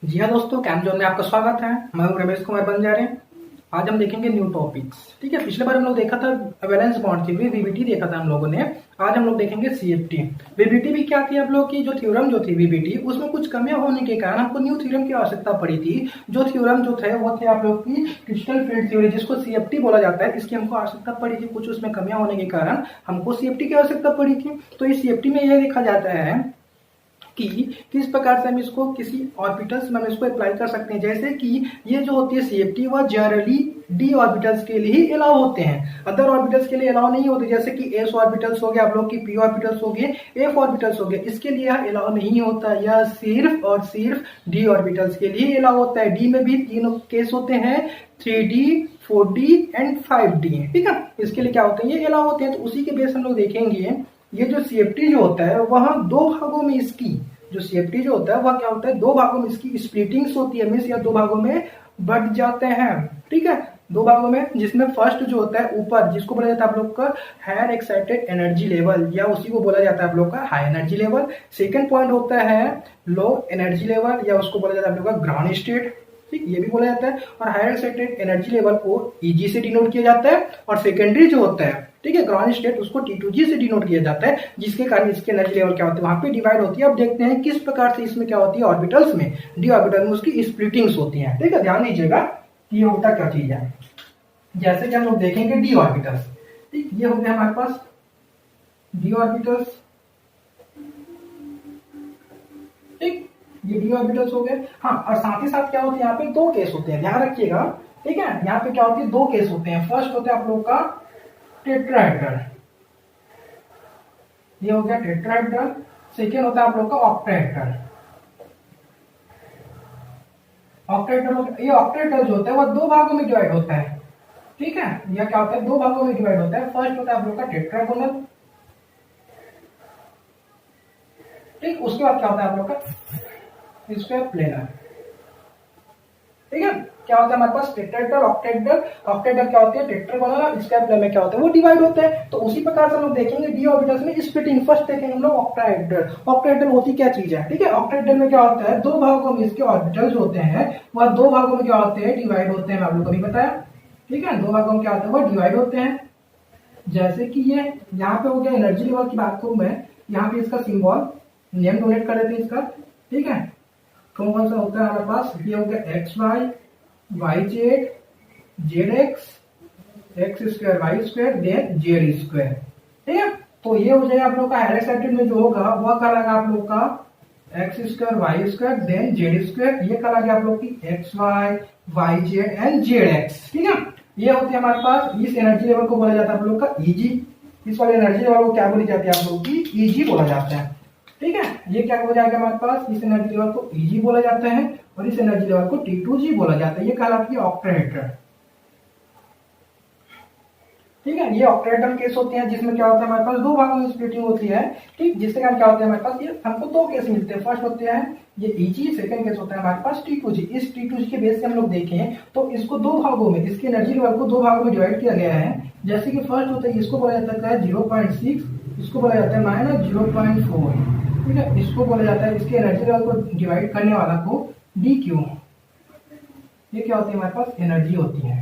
जी हाँ दोस्तों, cam zone में आपका स्वागत है। मैं हूँ रमेश कुमार बंजारे। आज हम देखेंगे न्यू टॉपिक्स। ठीक है, पिछले बार हम लोग देखा था वैलेंस बॉन्ड थ्योरी, वीबीटी देखा था हम लोगों ने। आज हम लोग देखेंगे सीएफटी। वीबीटी भी क्या थी, आप लोग की जो थ्योरम जो थी वीबीटी, उसमें कुछ कमियां होने के कारण हमको न्यू थ्योरम की आवश्यकता पड़ी थी। जो थ्योरम जो थे वो थे आप लोग की क्रिस्टल फील्ड थ्योरी, जिसको सीएफटी बोला जाता है। इसकी हमको आवश्यकता पड़ी थी, कुछ उसमें कमियां होने के कारण हमको सीएफटी की आवश्यकता पड़ी थी। तो इस सीएफटी में यह देखा जाता है कि किस प्रकार से हम इसको किसी ऑर्बिटल्स में हम इसको अप्लाई कर सकते हैं। जैसे कि ये जो होती है सीएफटी, वह जनरली डी ऑर्बिटल्स के लिए ही अलाउ होते हैं, अदर ऑर्बिटल्स के लिए अलाउ नहीं होते। जैसे कि एस ऑर्बिटल्स हो गया, आप लोग की पी ऑर्बिटल्स हो गए, एफ ऑर्बिटल्स हो गए, इसके लिए यह अलाउ नहीं होता। यह सिर्फ और सिर्फ डी ऑर्बिटल्स के लिए अलाउ होता है। डी में भी तीनों केस होते हैं, 3D 4D एंड 5D। ठीक है, इसके लिए क्या होते हैं, ये अलाउ होते हैं। तो उसी के बेस हम लोग देखेंगे ये जो सीएफटी जो होता है वह दो भागों में इसकी जो सीएफटी जो होता है वह क्या होता है, दो भागों में इसकी स्प्लिटिंग्स होती है, मीन्स या दो भागों में बट जाते हैं। ठीक है, दो भागों में, जिसमें फर्स्ट जो होता है ऊपर, जिसको बोला जाता है आप लोग का हायर एक्साइटेड एनर्जी लेवल, या उसी को बोला जाता है आप लोग का high energy level. Second point होता है लो एनर्जी लेवल, या उसको बोला जाता है आप लोग का ग्राउंड स्टेट। ठीक, ये भी बोला जाता है। और हायर एक्साइटेड एनर्जी लेवल को ईजी से डिनोट किया जाता है, और सेकेंडरी जो होता है, ठीक है, ग्राउंड स्टेट, उसको T2G से डिनोट किया जाता है, जिसके कारण इसके एनर्जी लेवल क्या होती है, वहां पे डिवाइड होती है। अब देखते हैं किस प्रकार से इसमें क्या होती है, ऑर्बिटल्स में, डी ऑर्बिटल में उसकी स्प्लिटिंग्स होती हैं। ठीक है, ध्यान दीजिएगा कि ये होता क्या चीज है। जैसे कि हम लोग देखेंगे डी ऑर्बिटल्स। ठीक, ये हो गया हमारे पास डी ऑर्बिटल्स। ठीक, ये डी ऑर्बिटल्स हो गए। हाँ, और साथ ही साथ क्या होते हैं, यहाँ पे दो केस होते हैं, ध्यान रखिएगा। ठीक है, यहाँ पे क्या होती है, दो केस होते हैं। फर्स्ट होता है आप लोग का टेट्राहेड्रल, ये हो गया टेट्राहेड्रल। सेकेंड होता है आप लोग का ऑक्टाहेड्रल। ऑक्टाहेड्रल, ये ऑक्टाहेड्रल जो होता है वह दो भागों में डिवाइड होता है। ठीक है, यह क्या होता है, दो भागों में डिवाइड होता है। फर्स्ट होता है आप लोग का टेट्रागोनल। ठीक, उसके बाद क्या होता है आप लोग का स्क्वायर प्लेनर। ठीक है, क्या होता है हमारे पास टेट्राहेड्रल, ऑक्टाहेड्रल। ऑक्टाहेड्रल क्या होती है, टेट्रागोनल। स्क्वायर प्लेनर में क्या होता है, वो डिवाइड होते हैं। तो उसी प्रकार से हम लोग देखेंगे डी ऑर्बिटल्स में स्प्लिटिंग। फर्स्ट देखेंगे हम लोग ऑक्टाहेड्रल। ऑक्टाहेड्रल होती क्या चीज है। ठीक है, ऑक्टाहेड्रल में क्या होता है, दो भागों में इसके ऑर्बिटल जो होते हैं वह दो भागों में क्या होते हैं, डिवाइड होते हैं। मैं आप लोग को भी बताया। ठीक है, दो भागों में क्या होता है, वह डिवाइड होते हैं। जैसे कि ये यहाँ पे हो गया एनर्जी लेवल की बात करूं मैं, यहाँ पे इसका सिंबल नेम डोनेट कर देते हैं इसका। ठीक है, कौन कौन सा होता है हमारे पास, ये हो गया X Y, Y Z, Z X, X square Y square, then Z square. ठीक है, तो ये हो जाएगा आप लोग का हायर एक्साइटेड में जो होगा वह कहलाएगा आप लोग का X square Y square then Z square. ये कहलाएगा आप लोग की X Y, Y Z and Z x. ठीक है, ये होती है हमारे पास। इस एनर्जी लेवल को बोला जाता है आप लोग का ईजी। इस वाले एनर्जी लेवल को क्या बोली जाती है आप लोग की, ईजी बोला जाता है। ठीक है, ये क्या हो जाएगा हमारे पास, इस एनर्जी लेवल को ईजी बोला जाता है, और इस एनर्जी लेवल को T2G बोला जाता है। ये कहलाती है ऑक्टाहेड्रल। ठीक है, ये ऑक्टाहेड्रल केस होते हैं, जिसमें क्या होता है हमारे पास दो भागों में स्प्लिटिंग होती है। ठीक, जिसके कारण क्या होता है हमारे पास, ये हमको दो केस मिलते हैं। फर्स्ट होते हैं ये ईजी, सेकंड केस होता है हमारे पास T2G। इस T2G के बेस से हम लोग देखें तो इसको दो भागों में, इसकी एनर्जी लेवल को दो भागों में डिवाइड किया गया है। जैसे कि फर्स्ट होता है, इसको बोला जाता है 0.6, इसको बोला जाता है -0.4। ठीक है, इसको बोला जाता है, इसके एनर्जी लेवल को डिवाइड करने वाला को DQ। ये क्या होती है हमारे पास, एनर्जी होती है।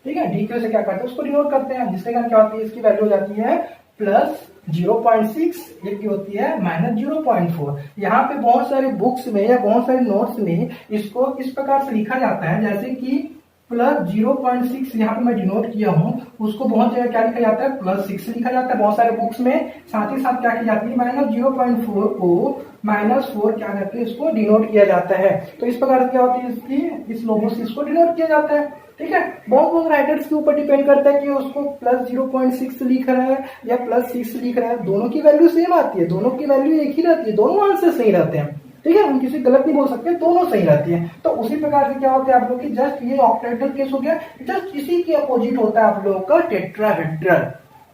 ठीक है, DQ से क्या करते हैं, उसको डिनोट करते हैं, जिसके कारण क्या होती है, इसकी वैल्यू हो जाती है +0.6, ये की होती है -0.4। यहाँ पे बहुत सारे बुक्स में या बहुत सारे नोट्स में इसको इस प्रकार से लिखा जाता है, जैसे कि +0.6 यहाँ पे मैं डिनोट किया हूँ, उसको बहुत जगह क्या लिखा जाता है, +6 लिखा जाता है बहुत सारे बुक्स में। साथ ही साथ क्या की जाती है, -0.4 को -4 क्या करते हैं, इसको डिनोट किया जाता है। तो इस प्रकार से क्या होती है, इसकी इस लोगों से इसको डिनोट किया जाता है। ठीक है, बहुत राइटर्स के ऊपर डिपेंड करता है कि उसको +0.6 लिख रहा है या +6 लिख रहा है। दोनों की वैल्यू सेम आती है, दोनों की वैल्यू एक ही रहती है, दोनों आंसर सही रहते हैं। ठीक है, हम किसी गलत नहीं बोल सकते, दोनों सही रहती है। तो उसी प्रकार से क्या होता है आप लोग की, जस्ट ये ऑक्टाहेड्रल केस हो गया, जस्ट इसी के अपोजिट होता है आप लोगों का टेट्राहेड्रल।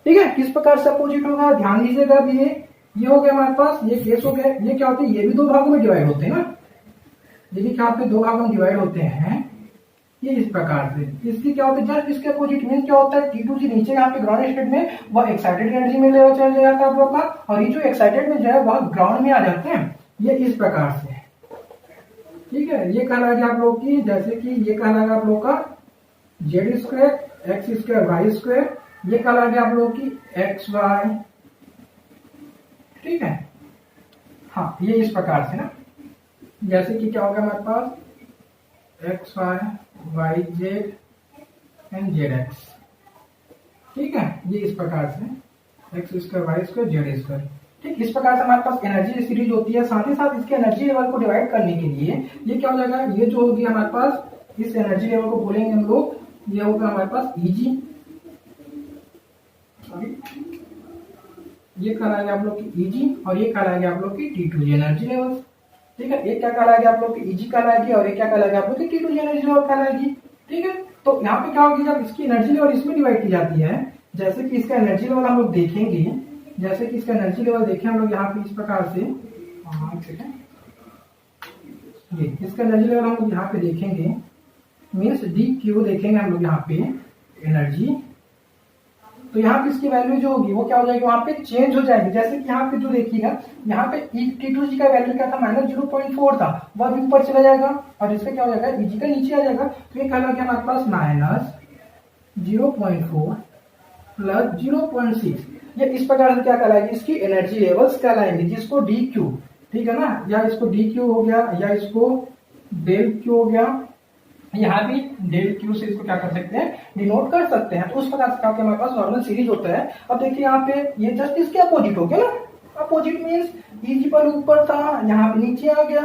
ठीक है, किस प्रकार से अपोजिट होगा, ध्यान दीजिएगा। अब ये हो गया हमारे पास, ये केस हो गया। ये क्या होते हैं, ये भी दो भागों में डिवाइड होते हैं ना, ये भी क्या पे दो भागों में डिवाइड होते हैं। ये इस प्रकार से, इसकी क्या होता है, जस्ट इसके अपोजिट मीन क्या होता है, T2G नीचे यहाँ पे ग्राउंड स्टेट में वह एक्साइटेड एनर्जी में लेवल चल जाता है आप लोग का, और ये जो एक्साइटेड में जो है वह ग्राउंड में आ जाते हैं। ये इस प्रकार से। ठीक है, ये कहलाएगी आप लोग की, जैसे कि ये कहलाएगा आप लोग का Z square X square Y square, ये कहलाएगी आप लोग की एक्स वाई। ठीक है, हाँ ये इस प्रकार से ना, जैसे कि क्या होगा हमारे पास x Y Y Z and Z x. ठीक है, ये इस प्रकार से x square Y square z square. ठीक, इस प्रकार से हमारे पास एनर्जी सीरीज होती है। साथ ही साथ इसके एनर्जी लेवल को डिवाइड करने के लिए ये क्या हो जाएगा, ये जो होगी हमारे पास इस एनर्जी लेवल को बोलेंगे हम लोग, ये होगा हमारे पास Eg, ये कहलाएगा आप लोग की Eg और ये कहलाएगा आप लोग की T2 एनर्जी लेवल। ठीक है, एक क्या कहलाएगी आप लोग की Eg कहलाएगी और एक क्या कहलाएगी आप लोग की T2 एनर्जी लेवल कहलाएगी। ठीक है, तो यहाँ पे क्या होगी, जब इसकी एनर्जी लेवल इसमें डिवाइड की जाती है, जैसे कि इसका एनर्जी लेवल हम लोग देखेंगे, जैसे कि इसका एनर्जी लेवल देखें हम लोग यहाँ पे इस प्रकार से, ये इसका एनर्जी लेवल हम लोग यहाँ पे देखेंगे, मीन्स DQ देखेंगे हम लोग यहाँ पे एनर्जी, तो यहाँ पे इसकी वैल्यू जो होगी वो क्या हो जाएगी, वहां पे चेंज हो जाएगी। जैसे कि यहाँ पे जो देखिएगा, यहाँ पे T2G का वैल्यू क्या था, -0.4 था, वह भी ऊपर चला जाएगा और इसका क्या हो जाएगा, Eg का नीचे आ जाएगा। तो ये कहलाएगा हमारे पास -0.4 + 0.6, ये इस प्रकार से क्या कहलाएगी, इसकी एनर्जी लेवल्स कहलाएंगे, जिसको DQ, ठीक है ना, या इसको DQ हो गया या इसको डेल Q हो गया, यहाँ भी डेल Q से इसको क्या कर सकते हैं, डिनोट कर सकते हैं। तो उस प्रकार से क्या हमारे पास नॉर्मल सीरीज होता है। अब देखिए यहाँ पे ये जस्ट इसके अपोजिट हो गया ना, अपोजिट मीन्स Eg पर ऊपर था, यहाँ पे नीचे आ गया,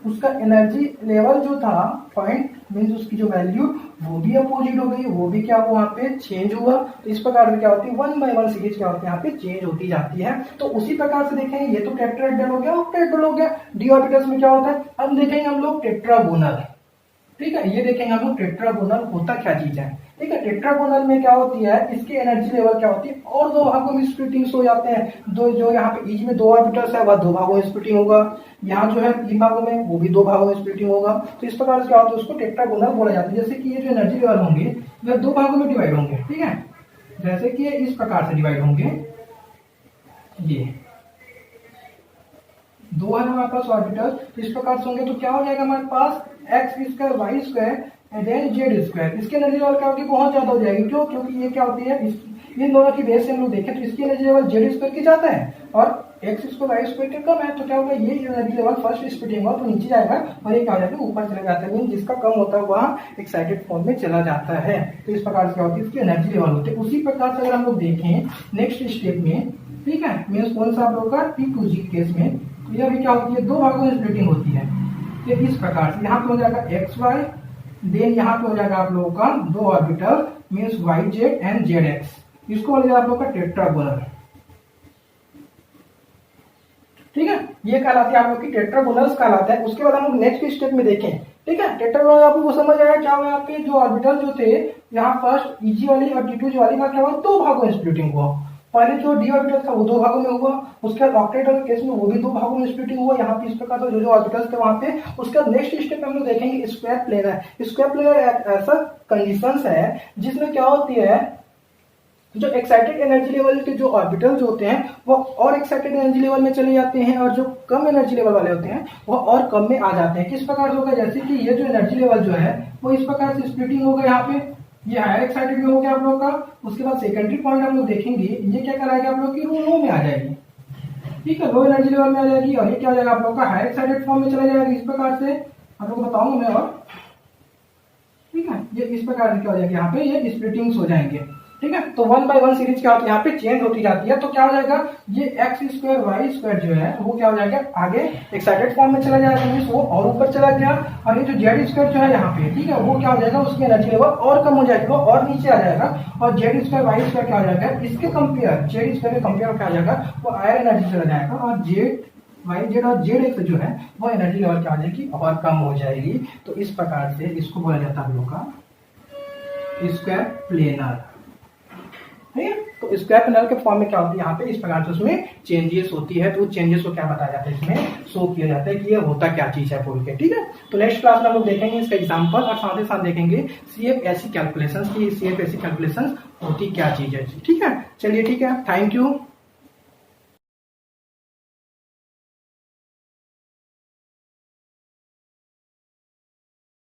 उसका एनर्जी लेवल जो था पॉइंट मीन्स उसकी जो वैल्यू वो भी अपोजिट हो गई, वो भी क्या हुआ वहाँ पे चेंज हुआ। तो इस प्रकार से क्या होती है, 1 by 1 सीरीज क्या होती है, यहाँ पे चेंज होती जाती है। तो उसी प्रकार से देखेंगे, ये तो टेट्राहेड्रल हो गया, ऑक्टाहेड्रल हो गया। डी ऑर्बिटल्स में क्या होता है, अब देखेंगे हम लोग टेट्रागोनल। ठीक है, ये देखेंगे हम लोग टेट्रागोनल होता क्या चीज है। ठीक है, टेट्रागोनल में क्या होती है, इसकी एनर्जी लेवल क्या होती है, और दो भागों में स्प्लिटिंग्स हो जाते हैं। दो जो यहाँ पे Eg में 2 ऑर्बिटल्स है, वह 2 भागों में स्प्लिटिंग होगा, यहाँ जो है 3 भागों में, वो भी 2 भागों में स्प्लिटिंग होगा। तो इस प्रकार से क्या होता है, उसको टेट्रागोनल बोला जाता है। जैसे कि ये जो एनर्जी लेवल होंगे वह 2 भागों में डिवाइड होंगे। ठीक है, जैसे कि ये इस प्रकार से डिवाइड होंगे, ये 2 है हमारे पास ऑर्बिटल, इस प्रकार से होंगे। तो क्या हो जाएगा हमारे पास x square Y square and then Z square. इसकी एनर्जी लेवल क्या होगी, बहुत ज्यादा हो जाएगी। क्यों, क्योंकि ये क्या होती है, इन दोनों की बेस से हम लोग देखें तो इसकी एनर्जी लेवल जेड स्क्वायर की जाता है और एक्स स्क्वायर वाई स्क्वायर के कम है। तो क्या होगा, ये एनर्जी लेवल फर्स्ट स्प्लिटिंग होगा तो नीचे जाएगा और ये क्या हो जाता है, ऊपर चला जाता है। मीन जिसका कम होता है वह एक्साइटेड फॉर्म में चला जाता है। तो इस प्रकार से क्या होती है, इसकी एनर्जी लेवल होती है। उसी प्रकार से अगर हम लोग देखें नेक्स्ट स्टेप में, ठीक है, मीन्स कौन सा आप लोग का T2G केस में, यह भी क्या होती है, 2 भागों में स्प्लिटिंग होती है। तो इस प्रकार से यहाँ पे हो जाएगा एक्स वाई, देन यहाँ पे हो जाएगा आप लोगों का 2 orbital means Y Z and Z X. इसको हो जाएगा आप लोग का टेट्रागोनल। ठीक है, ये कहलाती है आप लोग की टेट्रागोनल्स कहलाता है। उसके बाद हम लोग नेक्स्ट स्टेप में देखें। ठीक है, टेट्रागोनल आपको वो समझ आया क्या हुआ, यहाँ पे जो ऑर्बिटल जो थे, यहाँ फर्स्ट Eg वाली और T2G वाली का क्या हुआ, 2 भागों में स्प्लिटिंग हुआ। पहले जो डी ऑर्बिटल था वो 2 भागों में हुआ, उसके बाद ऑक्टाहेड्रल के केस में वो भी 2 भागों में स्प्लिटिंग हुआ। यहाँ पे इस प्रकार से जो ऑर्बिटल्स थे वहां पे, उसका नेक्स्ट स्टेप हम लोग देखेंगे स्क्वायर प्लेनर। स्क्वायर प्लेनर ऐसा कंडीशंस है जिसमें क्या होती है, जो एक्साइटेड एनर्जी लेवल के जो ऑर्बिटल जो होते हैं वो और एक्साइटेड एनर्जी लेवल में चले जाते हैं और जो कम एनर्जी लेवल वाले होते हैं वो और कम में आ जाते हैं। किस प्रकार से होगा, जैसे कि ये जो एनर्जी लेवल जो है वो इस प्रकार से स्प्लिटिंग होगा, यहाँ पे ये हायर एक्साइटेड में हो गया आप लोग का। उसके बाद सेकेंडरी पॉइंट हम लोग देखेंगे, ये क्या कराएगा आप लोग की, लो में आ जाएगी। ठीक है, लो एनर्जी लेवल में आ जाएगी और ये क्या हो जाएगा आप लोग का हायर एक्साइटेड फॉर्म में चला जाएगा। इस प्रकार से आप लोग को बताऊंगा मैं और, ठीक है, ये इस प्रकार से क्या हो जाएगा, यहाँ पे ये स्प्लिटिंग्स हो जाएंगे। ठीक है, तो 1 by 1 सीरीज क्या होती है, यहाँ पे चेंज होती जाती है। तो क्या हो जाएगा, ये एक्स स्क्वायर वाई स्क्वायर जो है वो क्या हो जाएगा, आगे एक्साइटेड फॉर्म में चला जाएगा, मीन्स वो और ऊपर चला गया। और ये जो जेड स्क्वायर जो है यहाँ पे, ठीक है, वो क्या हो जाएगा, उसकी एनर्जी लेवल और कम हो जाएगी, वो और नीचे आ जाएगा। और जेड स्क्वायर वाई स्क्वायर क्या हो जाएगा, इसके कंपेयर जेड स्क्वायर के कंपेयर क्या हो जाएगा, वो हायर एनर्जी चला जाएगा। और जेड वाई जेड और जेड एक्स जो है वो एनर्जी लेवल क्या हो जाएगी, और कम हो जाएगी। तो इस प्रकार से इसको बोला जाता है हम लोग का स्क्वायर प्लेनर। ठीक है, तो स्क्वायर प्लेनर के फॉर्म में क्या होती है, यहाँ पे इस प्रकार से उसमें चेंजेस होती है। तो चेंजेस को क्या बताया जाता है, इसमें शो किया जाता है कि ये होता क्या चीज है बोल के। ठीक है, तो नेक्स्ट क्लास में हम लोग देखेंगे इसका एग्जांपल और साथ ही साथ देखेंगे सीएफ ऐसी कैलकुलेशंस की, सीएफ ऐसी कैलकुलेशंस होती क्या चीज है। ठीक है, चलिए ठीक है, थैंक यू।